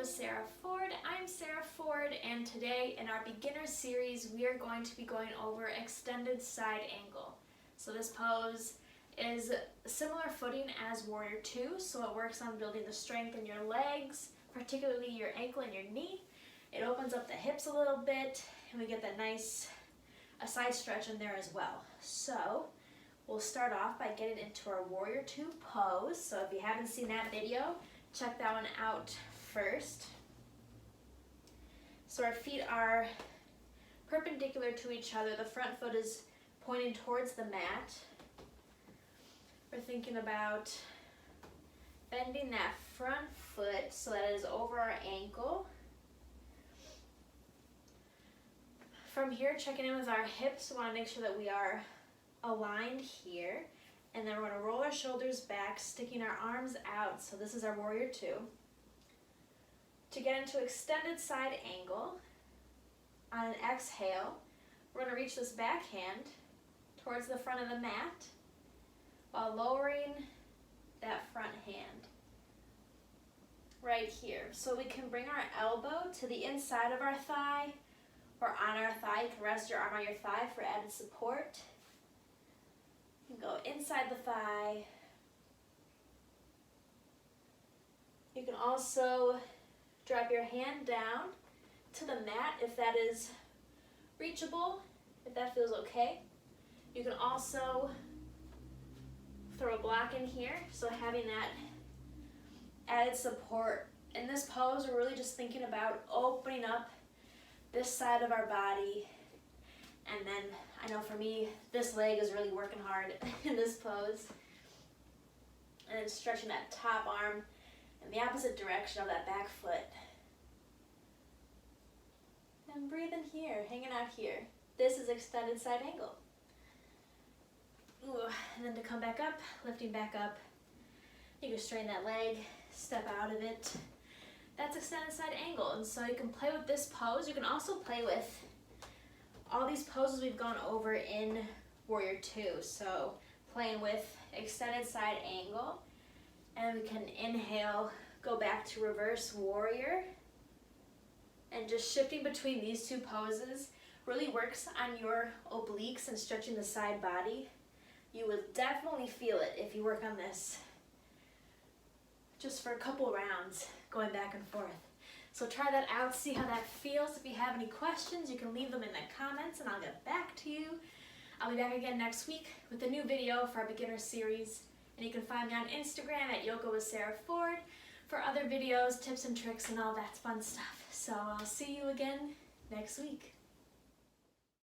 with Sarah Ford. I'm Sarah Ford, and today in our beginner series we are going to be going over extended side angle. So this pose is similar footing as Warrior Two, so it works on building the strength in your legs, particularly your ankle and your knee. It opens up the hips a little bit, and we get that nice side stretch in there as well. So we'll start off by getting into our Warrior Two pose. So if you haven't seen that video, check that one out first. So our feet are perpendicular to each other. The front foot is pointing towards the mat. We're thinking about bending that front foot so that it is over our ankle. From here, checking in with our hips, we want to make sure that we are aligned here. And then we're going to roll our shoulders back, sticking our arms out. So this is our Warrior Two. To get into extended side angle, on an exhale, we're going to reach this back hand towards the front of the mat while lowering that front hand right here. So we can bring our elbow to the inside of our thigh or on our thigh. You can rest your arm on your thigh for added support. You can go inside the thigh. You can also drop your hand down to the mat if that is reachable, if that feels okay. You can also throw a block in here, so having that added support. In this pose, we're really just thinking about opening up this side of our body. And then, I know for me, this leg is really working hard in this pose. And then stretching that top arm in the opposite direction of that back foot. And breathe in here, hanging out here. This is extended side angle. Ooh, and then to come back up, lifting back up. You can straighten that leg, step out of it. That's extended side angle. And so you can play with this pose. You can also play with all these poses we've gone over in Warrior Two. So playing with extended side angle, and we can inhale, go back to reverse warrior, and just shifting between these two poses really works on your obliques and stretching the side body. You will definitely feel it if you work on this just for a couple rounds, going back and forth. So try that out, see how that feels. If you have any questions, you can leave them in the comments and I'll get back to you. I'll be back again next week with a new video for our beginner series. And you can find me on Instagram at Yoga with Sarah Ford for other videos, tips and tricks, and all that fun stuff. So I'll see you again next week.